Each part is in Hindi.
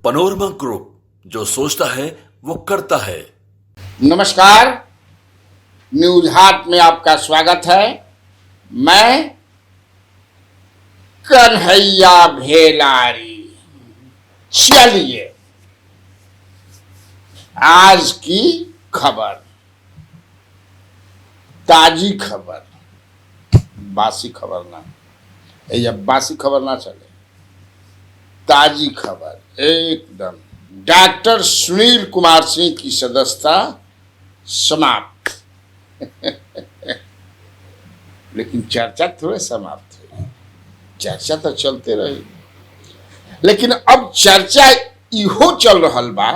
पनोरमा ग्रुप, जो सोचता है वो करता है। नमस्कार, न्यूज हाट में आपका स्वागत है। मैं कन्हैया भेलारी। चलिए आज की खबर, ताजी खबर, बासी खबर ना, ये बासी खबर ना चले, ताजी खबर एकदम। डॉक्टर सुनील कुमार सिंह की सदस्यता समाप्त। लेकिन चर्चा थोड़े समाप्त हुई, चर्चा तो चलते रही। लेकिन अब चर्चा इहो चल रहा बा,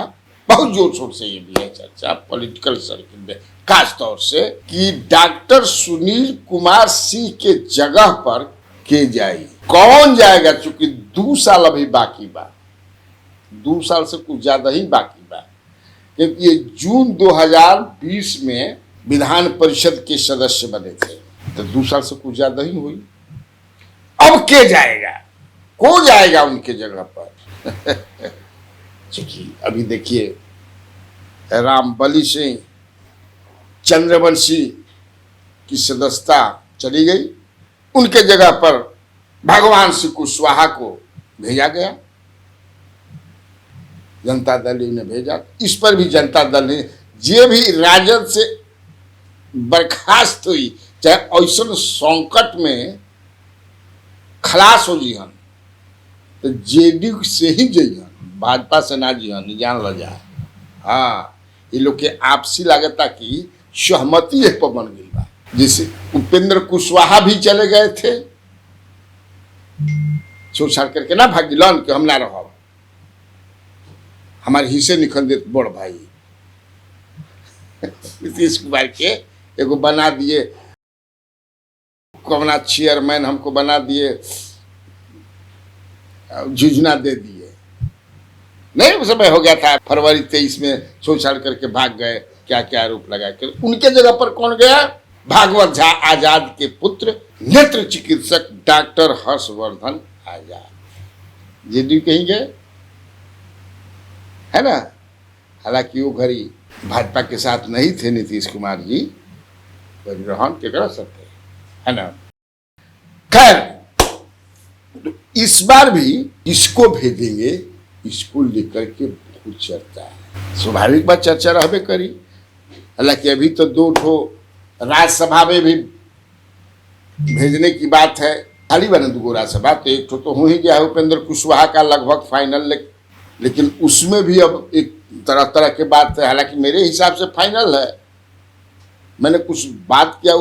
बहुत जोर शोर से ये भी है चर्चा पॉलिटिकल सर्किल में, खास तौर से कि डॉक्टर सुनील कुमार सिंह के जगह पर के जाए, कौन जाएगा। चूंकि 2 साल अभी बाकी बा, 2 साल से कुछ ज्यादा ही बाकी बा, क्योंकि ये जून 2020 में विधान परिषद के सदस्य बने थे, तो 2 साल से कुछ ज्यादा ही हुई। अब के जाएगा, को जाएगा उनके जगह पर। चूंकि अभी देखिए रामबली सिंह चंद्रवंशी की सदस्यता चली गई, उनके जगह पर भगवान सिंह कुशवाहा को भेजा गया, जनता दल ने भेजा। इस पर भी जनता दल ने, जे भी राजद से बर्खास्त हुई, चाहे ऐसा संकट में खलास हो जिहन, तो जेडीयू से ही जइहन, भाजपा से ना जिहन, जान ल जा। हाँ, ये लोग के आपसी लागता की सहमति पर बन गई बा। जैसे उपेंद्र कुशवाहा भी चले गए थे, छोड़ छाड़ करके ना भागिलन कि हम ना रहो, हमारे हिस्से निकल दे बड़ भाई। नीतीश कुमार के एगो बना दिए, कवना चेयरमैन हमको बना दिए, योजना दे दिए। नहीं, उस समय हो गया था फरवरी 23 में छोड़ छाड़ करके भाग गए, क्या क्या आरोप लगा के। उनके जगह पर कौन गया? भागवत झा आजाद के पुत्र नेत्र चिकित्सक डॉक्टर हर्षवर्धन आजाद जेडीयू कहीं गए, है ना। हालांकि वो घड़ी भाजपा के साथ नहीं थे नीतीश कुमार जी, परिवहन के कर सकते, है ना। खैर, तो इस बार भी इसको भेजेंगे, इसको लेकर के बहुत चर्चा है। स्वाभाविक बात, चर्चा रहबे करी। हालांकि अभी तो 2 ठो राज्यसभा में भी भेजने की बात है, खाली बने 2 राज्यसभा, तो 1 ठो तो हो ही गया है उपेंद्र कुशवाहा का लगभग फाइनल। लेकिन उसमें भी अब एक तरह तरह के बात है। हालांकि मेरे हिसाब से फाइनल है। मैंने कुछ बात किया,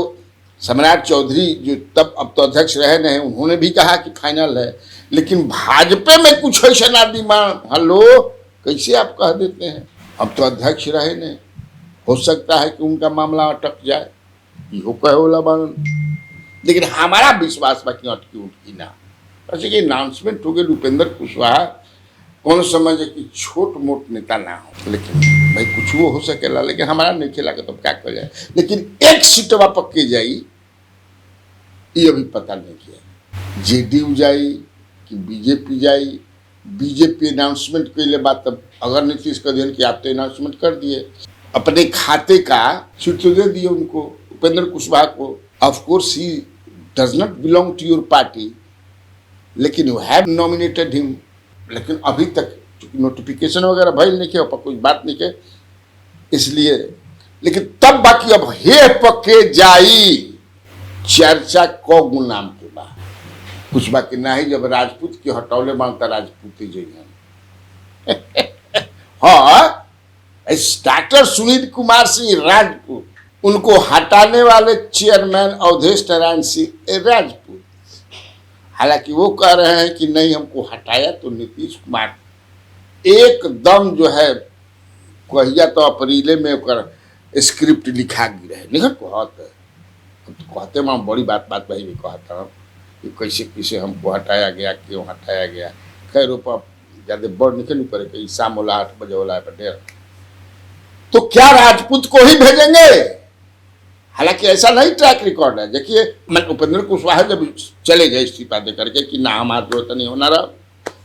सम्राट चौधरी जो तब अब तो अध्यक्ष रहे नहीं, उन्होंने भी कहा कि फाइनल है। लेकिन भाजपा में कुछ ऐसा आदमी, हेलो, कैसे आप कह देते हैं? अब तो अध्यक्ष रहे नहीं, हो सकता है कि उनका मामला अटक जाए, यो कहे वाला बान। लेकिन हमारा विश्वास बा कि अटकी उठकी ना। ऐसे कि अनाउंसमेंट हो गए उपेंद्र कुशवाहा, कौन समझे कि छोट मोट नेता ना हो, लेकिन भाई कुछ वो हो सकेला, लेकिन हमारा नहीं खेला के तो क्या कर जाए। लेकिन एक सीटवा पक्के जाई, ये अभी पता नहीं किया। जेडीयू जाई कि बीजेपी जाई। बीजेपी अनाउंसमेंट के लिए बात, तब अगर नीतीश का ध्यान कि आप तो अनाउंसमेंट कर दिए, अपने खाते का सीट तो दे दिए उनको, उपेंद्र कुशवाहा को। Of course he does not belong to your party, लेकिन यू हैव नॉमिनेटेड हिम। लेकिन अभी तक नोटिफिकेशन वगैरह भइल नहीं के, कोई बात नहीं के, इसलिए। लेकिन तब बाकी अब हे पक्के जाई चर्चा को गुनाम के बा, कुछ बाकी ना ही। जब राजपूत के हटौले मानता राजपूत ही जाइए। हाँ, डॉक्टर सुनील कुमार सिंह राजपूत, उनको हटाने वाले चेयरमैन अवधेश नारायण सिंह राजपूत। हालांकि वो कह रहे हैं कि नहीं, हमको हटाया तो नीतीश कुमार एकदम जो है, कहिया तो अप्रैल में ओकर स्क्रिप्ट लिखा गिरे नहीं कहते। तो कहते मैं बड़ी बात वही भी कहता हूँ कि कैसे कैसे हमको हटाया गया, क्यों हटाया गया। खैर ऊपर ज़्यादा बड़ निकल पड़े कि शाम वाला 8 बजे वाला है डेढ़, तो क्या राजपूत को ही भेजेंगे? हालांकि ऐसा नहीं ट्रैक रिकॉर्ड है। देखिए, उपेंद्र कुशवाहा जब चले गए इस्तीफा दे करके कि ना हमारा जरूरत नहीं होना रहा,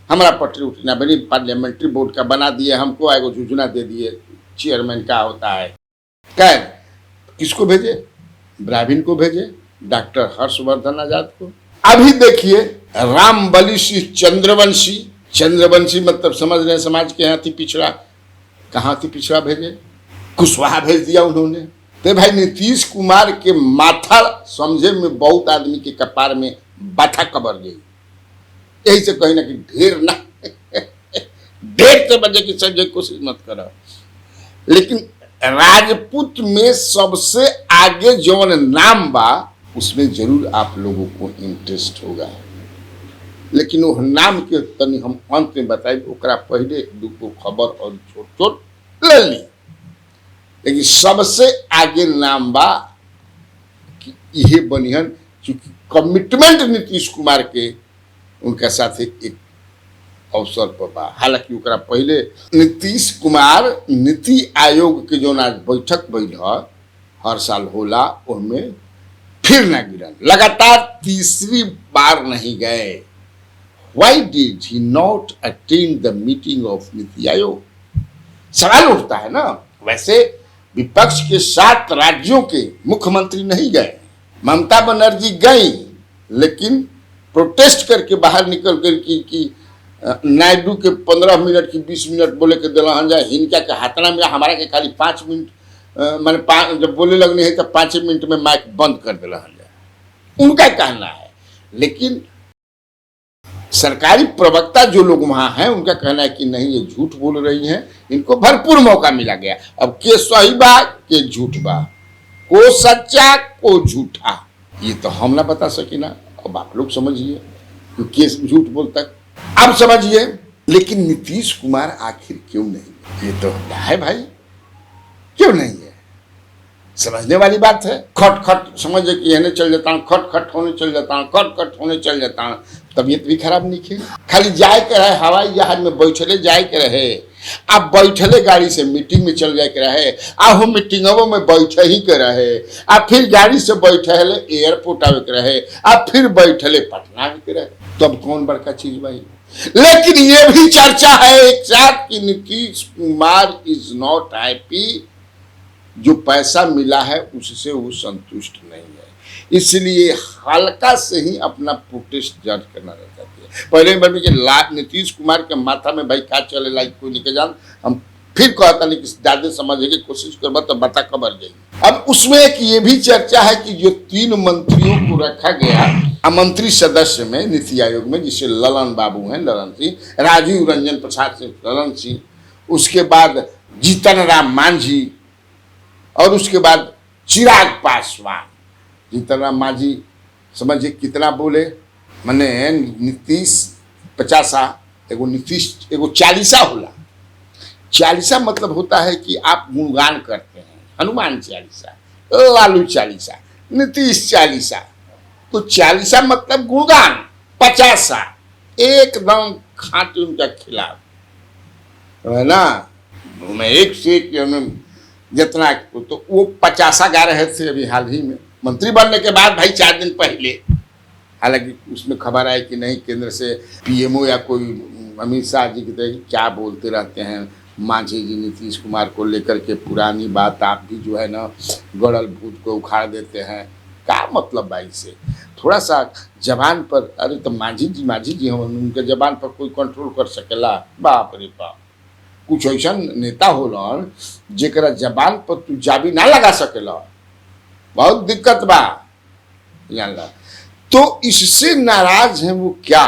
हमारा पटरी उठना बनी, पार्लियामेंट्री बोर्ड का बना दिए, हमको आएगो झुझुना दे दिए, चेयरमैन का होता है। खैर, किसको भेजे? ब्राह्मण को भेजे, डॉक्टर हर्षवर्धन आजाद को। अभी देखिए रामबली सिंह चंद्रवंशी, चंद्रवंशी मतलब समझ रहे हैं समाज के यहाँ थी पिछड़ा, कहाँ थी पिछड़ा भेजे? कुशवाहा भेज दिया उन्होंने। तो भाई नीतीश कुमार के माथा समझे में बहुत आदमी के कपार में बाथा कबर गई। यही से कहीं ना कहीं ढेर ना ढेर से बजे की समझे कोशिश मत करो। लेकिन राजपूत में सबसे आगे जौन नाम बा उसमें जरूर आप लोगों को इंटरेस्ट होगा। लेकिन वो नाम के तनी हम अंत में बताए, ओकरा पहले दो खबर और छोट छोट ले ली। लेकिन सबसे आगे नाम बा कि यह बनिहन, चूंकि कमिटमेंट नीतीश कुमार के उनका साथ एक अवसर पर बा। हालांकि ओकरा पहले नीतीश कुमार नीति आयोग के जो आज बैठक बैठ हर साल होला, उसमें फिर ना गिरन, लगातार तीसरी बार नहीं गए। Why did he not attend the meeting of NITI Aayog? सवाल उठता है ना। वैसे विपक्ष के 7 राज्यों के मुख्यमंत्री नहीं गए, ममता बनर्जी गई, लेकिन प्रोटेस्ट करके बाहर निकल कर कि नायडू के 15 मिनट की 20 मिनट बोले के दिलहन जाए, हिनका के हाथना में हमारा के खाली 5 मिनट मैंने जब बोले लगने है तो 5 मिनट में माइक बंद कर दिलहन जाए, उनका कहना है। लेकिन सरकारी प्रवक्ता जो लोग वहां हैं उनका कहना है कि नहीं, ये झूठ बोल रही हैं, इनको भरपूर मौका मिला गया। अब के सही बा के झूठ बा, को सच्चा को झूठा, ये तो हम ना बता सके ना। अब आप लोग समझिए कि झूठ बोलता अब समझिए। लेकिन नीतीश कुमार आखिर क्यों नहीं? ये तो है भाई, क्यों नहीं है? समझने वाली बात है। खट खट समझे कि कहने चल जाता हूँ, खट खट होने चल जाता हूँ, खट खट होने चल जाता हूँ, तबीयत भी खराब नहीं की। खाली जाए के रहे, हवाई जहाज में बैठले जाए के रहे, अब बैठले गाड़ी से मीटिंग में चल जाए के रहे, अब हम मीटिंगों में बैठे ही के रहे, अब फिर गाड़ी से बैठले एयरपोर्ट आवे के रहे, अब फिर बैठले पटना आवे के रहे। तब कौन बड़का चीज भाई? लेकिन ये भी चर्चा है एक साथ कि Nitish Kumar is not happy, जो पैसा मिला है उससे वो संतुष्ट नहीं है, इसलिए हल्का से ही अपना प्रोटेस्ट दर्ज करना रहता है। पहले ही बोले कि नीतीश कुमार के माथा में भाई क्या चले लाइक कोई नहीं के जान, हम फिर कहता नहीं कि ज्यादा समझने की कोशिश करबा तो बता खबर जाएगी। अब उसमें एक ये भी चर्चा है कि जो 3 मंत्रियों को रखा गया मंत्री सदस्य में नीति आयोग में, जिसे ललन बाबू हैं, ललन सिंह, राजीव रंजन प्रसाद सिंह ललन सिंह, उसके बाद जीतन राम मांझी, और उसके बाद चिराग पासवान। जीतन राम मांझी समझिए कितना बोले, मैंने नीतीश 50, एगो नीतीश एगो 40 होला। 40 मतलब होता है कि आप गुणगान करते हैं, हनुमान 40, लालू 40, नीतीश 40, तो 40 मतलब गुणगान, 50 एकदम खाते उनका खिलाफ है ना। मैं एक से जितना तो वो 50 गा रहे थे अभी हाल ही में मंत्री बनने के बाद भाई 4 दिन पहले। हालांकि उसमें खबर आई कि नहीं, केंद्र से पीएमओ या कोई अमित शाह जी की तरह क्या बोलते रहते हैं मांझी जी नीतीश कुमार को लेकर के, पुरानी बात आप भी जो है ना गड़ल भूत को उखाड़ देते हैं। क्या मतलब भाई से थोड़ा सा जबान पर, अरे तो मांझी जी हम उनके जबान पर कोई कंट्रोल कर सकेला? बाप रे बाप, कुछ ऐसा नेता होलन जेकरा जबान पर तू जाबी ना लगा सकेला, बहुत दिक्कत बा जानला। तो इससे नाराज हैं वो क्या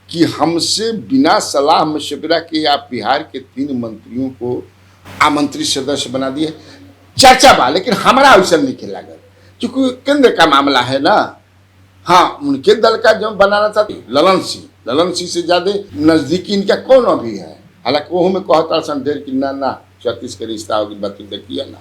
कि हमसे बिना सलाह मशवरा के आप बिहार के 3 मंत्रियों को आमंत्रित सदस्य बना दिए। चर्चा बा, लेकिन हमारा ऐसा नहीं लागल क्योंकि केंद्र का मामला है ना। हाँ, उनके दल का जो बनाना था ललन सिंह से ज्यादा नजदीकी इनका कौन अभी है। हालांकि वो में कहता संदेह कि ना 36 का रिश्ता होगी, बात देखिए ना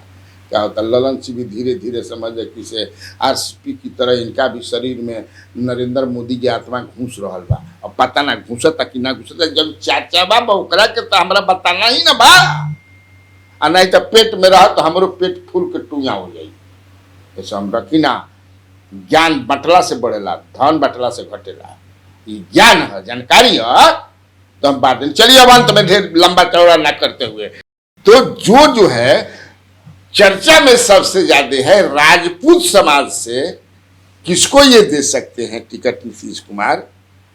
क्या होता। ललन सिंह भी धीरे धीरे समझ कि से आरसीपी की तरह इनका भी शरीर में नरेंद्र मोदी की आत्मा घुस रहा बा। अब पता ना घुसता कि ना घुसता, जब चाचा बा ओकरा के तो हमरा बताना ही ना बा, आ नहीं तो पेट में रहा तो हमरो पेट फूल के टूया हो जाई। ऐसा हम रखी ना, ज्ञान बटला से बढ़ेला, धन बटला से घटेला। ये ज्ञान है, जानकारी है। तो हम बात नहीं, चलिए अब अंत में ढेर लंबा चौड़ा ना करते हुए, तो जो है चर्चा में सबसे ज्यादा है राजपूत समाज से किसको ये दे सकते हैं टिकट नीतीश कुमार।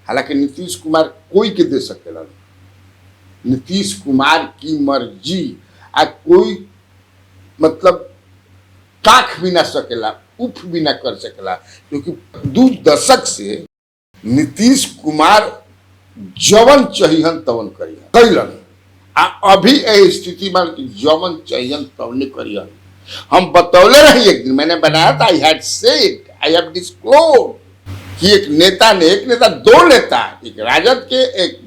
हालांकि नीतीश कुमार कोई के दे सकेला, नीतीश कुमार की मर्जी आ कोई मतलब काख भी ना सकेला, उफ भी ना कर सकेला, क्योंकि 2 दशक से नीतीश कुमार जवन चाहिए तवन करियन कैलन, अभी ए स्थिति में जवन चाहिए तवन करियन। हम बतौले रही, एक दिन मैंने बनाया था, I had said, I have disclose कि एक नेता, 2 नेता, एक राजद के एक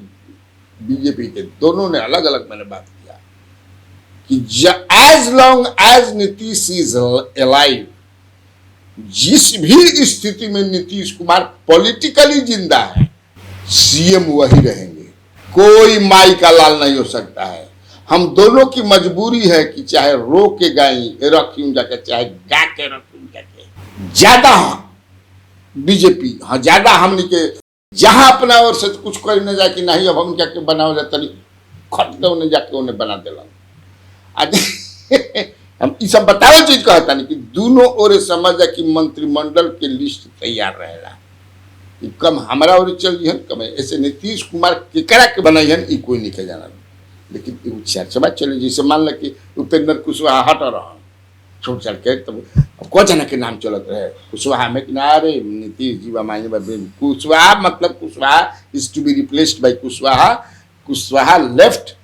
बीजेपी के, दोनों ने अलग अलग मैंने बात किया कि as long as Nitish is alive, जिस भी स्थिति में नीतीश कुमार पॉलिटिकली जिंदा है, सीएम वही रहेंगे, कोई माई का लाल नहीं हो सकता है। हम दोनों की मजबूरी है कि चाहे रो के गाई रखी जाके, चाहे गा के रखी जाके, ज्यादा बीजेपी, हाँ ज्यादा हमने के जहां अपना ओर से कुछ कर न जाए कि नहीं अब हम जाके बनाओ जाता नहीं, खटते उन्हें जाके उन्हें बना दिला। आज हम ये सब बताओ चीज कहता नहीं कि दोनों ओर समझ जाए कि मंत्रिमंडल के लिस्ट तैयार रहेगा, कम हमारा और चल जी कम ऐसे नीतीश कुमार केकरा के बनाई है कोई नहीं के जाना, लेकिन चर्चा चले जैसे मान ल कि उपेंद्र कुशवाहा हट रहा छोट चल के, तब को जना के नाम चलत रहे कुशवाहा में कि अरे नीतीश जी मायने कुशवाहा मतलब Kushwaha is to be replaced by Kushwaha, Kushwaha left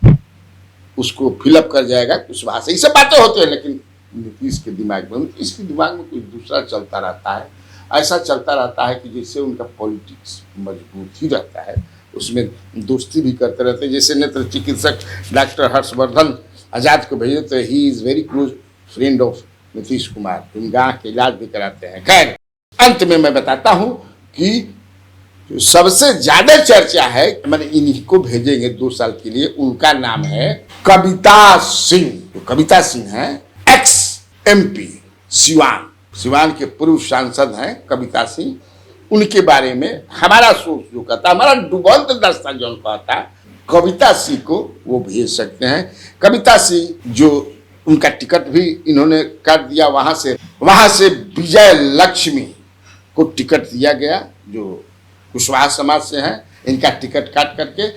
उसको फिलअप कर जाएगा कुशवाहा से, ये सब बातें होते हैं। लेकिन नीतीश के दिमाग में कुछ दूसरा चलता रहता है, ऐसा चलता रहता है कि जिससे उनका पॉलिटिक्स मजबूत ही रहता है, उसमें दोस्ती भी करते रहते हैं। जैसे नेत्र चिकित्सक डॉक्टर हर्षवर्धन आजाद को भेजे तो he is very close friend of Nitish Kumar, उनका आँख के इलाज भी कराते हैं। खैर अंत में मैं बताता हूं कि जो सबसे ज्यादा चर्चा है, मैंने इन्हीं को भेजेंगे 2 साल के लिए, उनका नाम है कविता सिंह। तो कविता सिंह है एक्स MP सिवान के पूर्व सांसद हैं कविता सिंह। उनके बारे में हमारा सोच जो कहता, हमारा डुबंत दस्ता जो कहता, कविता सिंह को वो भेज सकते हैं। कविता सिंह जो उनका टिकट भी इन्होंने काट दिया, वहां से विजय लक्ष्मी को टिकट दिया गया जो कुशवाहा समाज से हैं, इनका टिकट काट करके,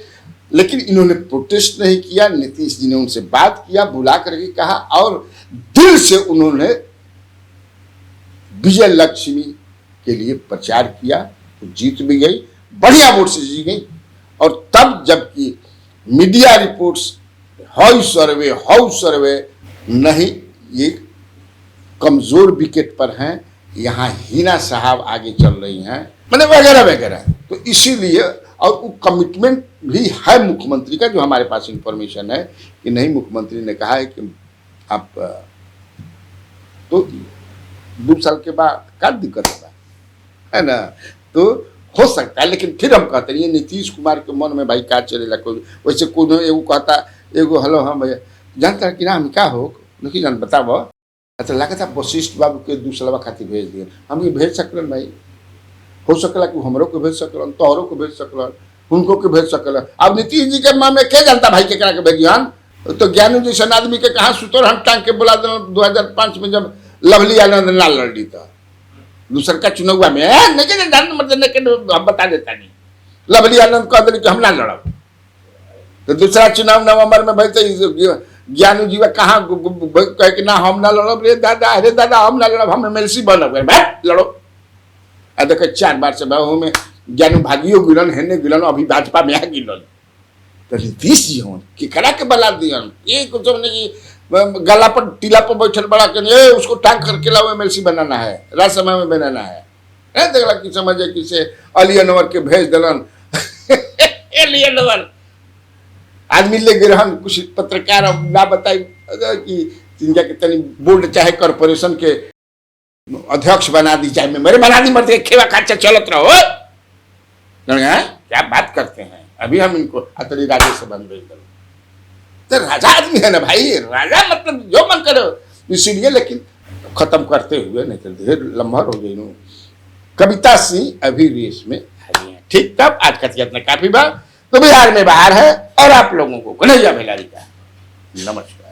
लेकिन इन्होंने प्रोटेस्ट नहीं किया। नीतीश जी ने उनसे बात किया, बुला करके कहा और दिल से उन्होंने विजय लक्ष्मी के लिए प्रचार किया, तो जीत भी गई, बढ़िया वोट से जीत गई। और तब जबकि मीडिया रिपोर्ट्स हाउस सर्वे नहीं, ये कमजोर विकेट पर हैं, यहाँ हिना साहब आगे चल रही हैं, मैंने वगैरह वगैरह, तो इसीलिए और वो कमिटमेंट भी है मुख्यमंत्री का, जो हमारे पास इंफॉर्मेशन है कि नहीं, मुख्यमंत्री ने कहा है कि आप तो 2 साल के बाद क्या दिक्कत होगा, है ना, तो हो सकता है। लेकिन फिर हम कहते हैं नीतीश कुमार के मन में भाई क्या चलेगा, कोई वैसे कोई एगो कहता एगो हेलो हम भैया जानता है कि नाम क्या हो नहीं जान बताओ, अच्छा लगा था वशिष्ठ बाबू के 2 साल खातिर भेज दिए, हम ये भेज सकलन भाई, हो सकला कि हमरों को भेज सकलन, तोहरों को भेज सकलन, उनको के भेज सकलन। अब नीतीश जी के मामले क्या जानता भाई केकरा के भेजियन, तो ज्ञानू जैसन आदमी के कहाँ सुतोर हम टांग के बुला दिल 2005 में जब लवली आनंद ना लड़ी था दूसर का चुनाव में, हम बता देता नहीं, लवली आनंद कह दिल कि हम ना लड़ब, तो दूसरा चुनाव नवंबर में भाई तो ज्ञानू जी कहाँ कह कि ना हम ना लड़ब, रे दादा हम ना लड़ब, हम MLC बनब, लड़ो। आ देख 4 बार से बहु में ज्ञानू भागियो गिलन, हेने गिलन, अभी भाजपा में आ गिलन, तो नीतीश जी हों कि करा के बला दियन, ये कुछ नहीं कि गला पर टीला पर बैठल बड़ा के उसको टांग करके लाओ MLC बनाना है, राज्यसभा में बनाना है, देखला कि समझे कि से अली अनवर के भेज दिलन अली अनवर आदमी ले गिरहन, कुछ पत्रकार ना बताई कि जिनका के तनी बोर्ड चाहे कॉर्पोरेशन के अध्यक्ष बना दी, चाहे मेरे बना दी, मरते खेवा खर्चा चलत रहो, क्या बात करते हैं। अभी हम इनको अतरी राज्य से बन भेज दो, तो राजा आदमी है ना भाई, राजा मतलब जो मन करो, इसीलिए लेकिन खत्म करते हुए नहीं तो ढेर लम्हा हो गई। कविता सिंह अभी रेस में है। ठीक, तब आज का इतना काफी बार तो बिहार में बाहर है और आप लोगों को कन्हैया भेलारी का नमस्कार।